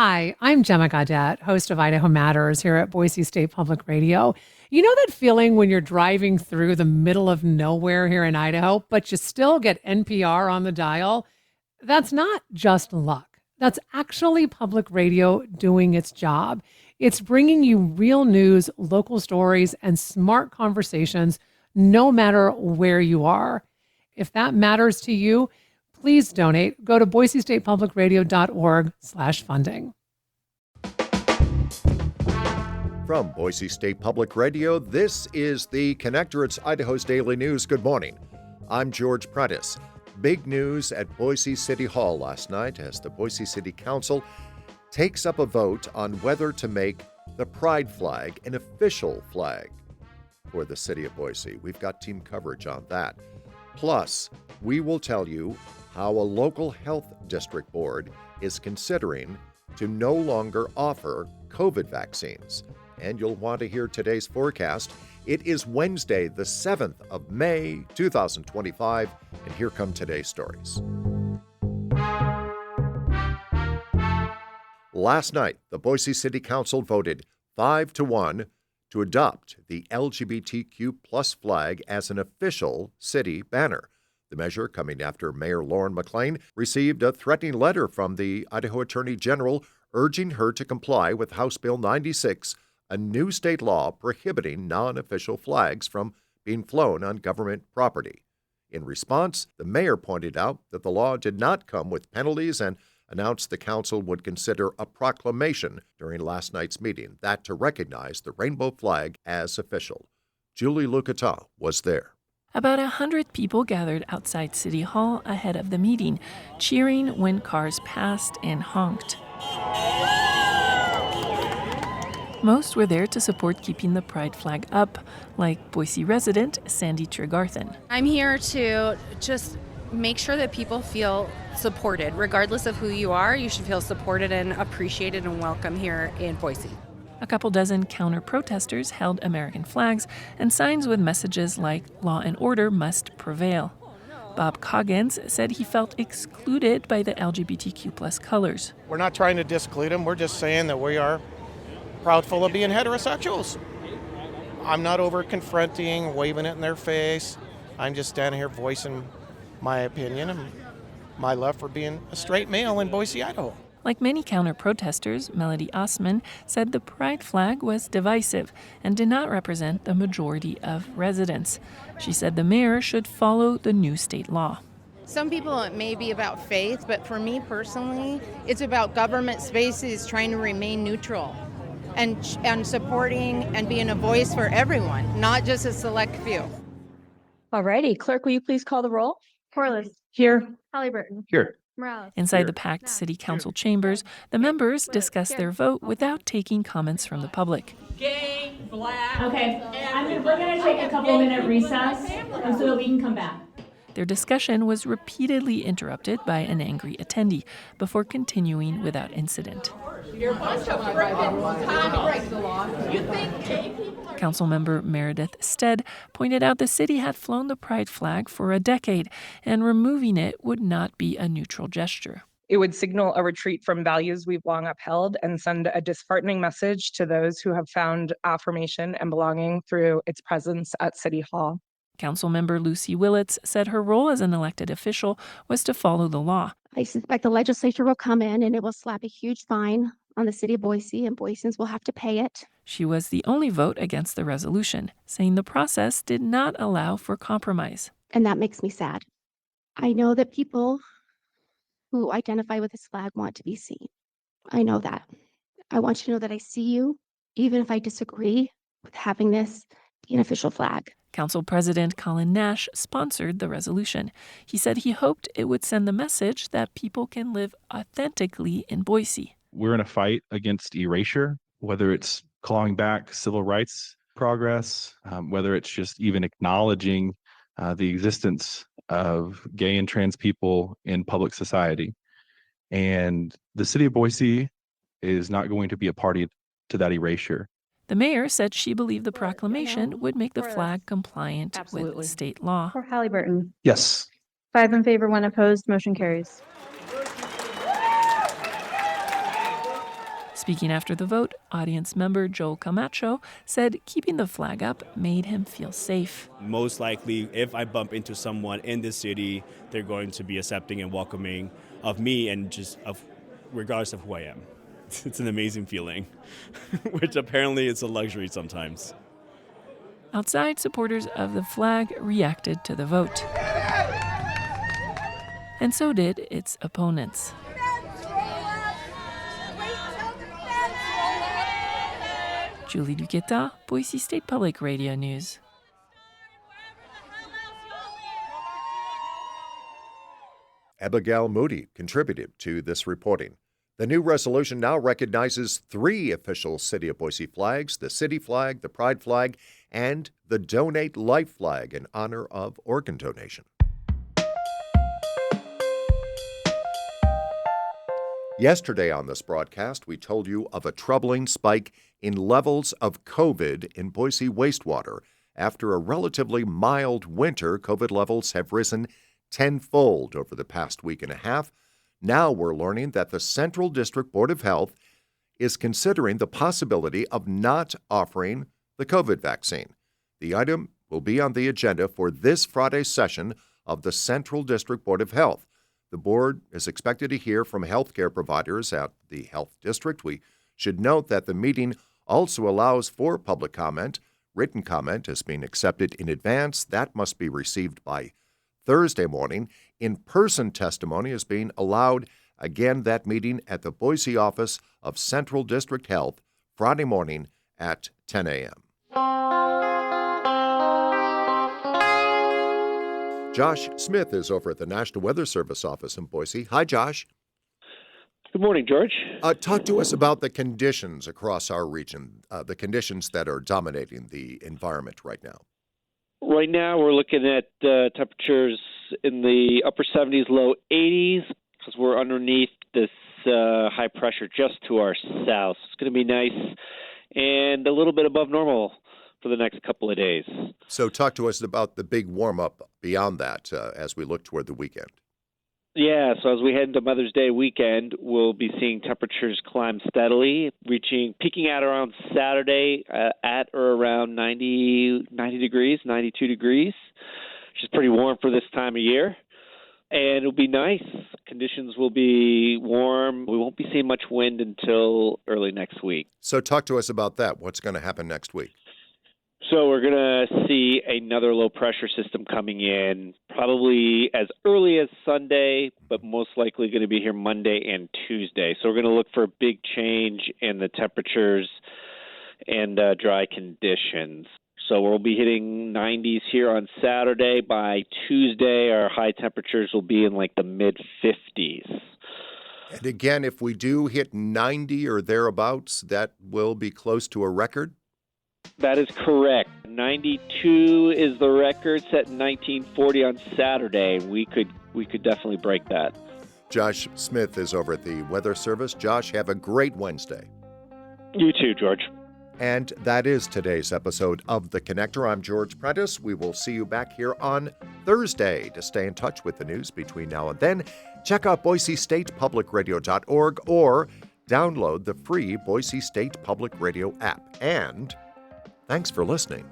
Hi, I'm Gemma Gaudette, host of Idaho Matters here at Boise State Public Radio. You know that feeling when you're driving through the middle of nowhere here in Idaho, but you still get NPR on the dial? That's not just luck. That's actually public radio doing its job. It's bringing you real news, local stories, and smart conversations no matter where you are. If that matters to you, please donate. Go to boisestatepublicradio.org/funding. From Boise State Public Radio, this is The Connector. It's Idaho's Daily News. Good morning. I'm George Prentice. Big news at Boise City Hall last night as the Boise City Council takes up a vote on whether to make the pride flag an official flag for the city of Boise. We've got team coverage on that. Plus, we will tell you how a local health district board is considering to no longer offer COVID vaccines. And you'll want to hear today's forecast. It is Wednesday, the 7th of May, 2025, and here come today's stories. Last night, the Boise City Council voted 5-1 to adopt the LGBTQ plus flag as an official city banner. The measure coming after Mayor Lauren McLean received a threatening letter from the Idaho Attorney General urging her to comply with House Bill 96, a new state law prohibiting non-official flags from being flown on government property. In response, the mayor pointed out that the law did not come with penalties and announced the council would consider a proclamation during last night's meeting that to recognize the rainbow flag as official. Julie Lucata was there. About 100 people gathered outside City Hall ahead of the meeting, cheering when cars passed and honked. Most were there to support keeping the pride flag up, like Boise resident Sandy Tregarthen. I'm here to just make sure that people feel supported. Regardless of who you are, you should feel supported and appreciated and welcome here in Boise. A couple dozen counter-protesters held American flags and signs with messages like "Law and order must prevail." Bob Coggins said he felt excluded by the LGBTQ plus colors. We're not trying to disclude them. We're just saying that we are proudful of being heterosexuals. I'm not over confronting, waving it in their face. I'm just standing here voicing my opinion and my love for being a straight male in Boise, Idaho. Like many counter-protesters, Melody Osman said the pride flag was divisive and did not represent the majority of residents. She said the mayor should follow the new state law. Some people, it may be about faith, but for me personally, it's about government spaces trying to remain neutral and supporting and being a voice for everyone, not just a select few. All righty. Clerk, will you please call the roll? Corliss. Here. Halliburton. Here. Morales. Inside the packed city council chambers, the members discussed their vote without taking comments from the public. Okay, we're going to take a couple minute recess so that we can come back. Their discussion was repeatedly interrupted by an angry attendee before continuing without incident. You're a bunch of frickin' convicts. You think gay people are... Councilmember Meredith Stead pointed out the city had flown the pride flag for a decade, and removing it would not be a neutral gesture. It would signal a retreat from values we've long upheld and send a disheartening message to those who have found affirmation and belonging through its presence at City Hall. Councilmember Lucy Willits said her role as an elected official was to follow the law. I suspect the legislature will come in and it will slap a huge fine on the city of Boise, and Boiseans will have to pay it. She was the only vote against the resolution, saying the process did not allow for compromise. And that makes me sad. I know that people who identify with this flag want to be seen. I know that. I want you to know that I see you, even if I disagree with having this be an official flag. Council President Colin Nash sponsored the resolution. He said he hoped it would send the message that people can live authentically in Boise. We're in a fight against erasure, whether it's clawing back civil rights progress, whether it's just even acknowledging the existence of gay and trans people in public society. And the city of Boise is not going to be a party to that erasure. The mayor said she believed the proclamation would make the flag compliant with state law. For Halliburton. Yes. 5 in favor, 1 opposed. Motion carries. Speaking after the vote, audience member Joel Camacho said keeping the flag up made him feel safe. Most likely, if I bump into someone in the city, they're going to be accepting and welcoming of me and just of regardless of who I am. It's an amazing feeling, which apparently is a luxury sometimes. Outside, supporters of the flag reacted to the vote. And so did its opponents. Julie Duqueta, Boise State Public Radio News. Abigail Moody contributed to this reporting. The new resolution now recognizes 3 official City of Boise flags, the city flag, the pride flag, and the Donate Life flag in honor of organ donation. Yesterday on this broadcast, we told you of a troubling spike in levels of COVID in Boise wastewater. After a relatively mild winter, COVID levels have risen tenfold over the past week and a half. Now we're learning that the Central District Board of Health is considering the possibility of not offering the COVID vaccine. The item will be on the agenda for this Friday's session of the Central District Board of Health. The board is expected to hear from healthcare providers at the health district. We should note that the meeting also allows for public comment. Written comment is being accepted in advance. That must be received by Thursday morning. In-person testimony is being allowed. Again, that meeting at the Boise office of Central District Health Friday morning at 10 a.m. Josh Smith is over at the National Weather Service office in Boise. Hi, Josh. Good morning, George. Talk to us about the conditions across our region, the conditions that are dominating the environment right now. Right now, we're looking at temperatures in the upper 70s, low 80s, because we're underneath this high pressure just to our south. It's going to be nice and a little bit above normal for the next couple of days. So talk to us about the big warm-up beyond that as we look toward the weekend. Yeah, so as we head into Mother's Day weekend, we'll be seeing temperatures climb steadily, peaking out around Saturday at or around 90 degrees, 92 degrees, which is pretty warm for this time of year. And it'll be nice. Conditions will be warm. We won't be seeing much wind until early next week. So talk to us about that. What's going to happen next week? So we're going to see another low-pressure system coming in probably as early as Sunday, but most likely going to be here Monday and Tuesday. So we're going to look for a big change in the temperatures and dry conditions. So we'll be hitting 90s here on Saturday. By Tuesday, our high temperatures will be in like the mid-50s. And again, if we do hit 90 or thereabouts, that will be close to a record? That is correct. 92 is the record set in 1940 on Saturday. We could definitely break that. Josh Smith is over at the Weather Service. Josh, have a great Wednesday. You too, George. And that is today's episode of The Connector. I'm George Prentice. We will see you back here on Thursday. To stay in touch with the news between now and then, check out BoiseStatePublicRadio.org or download the free Boise State Public Radio app. And thanks for listening.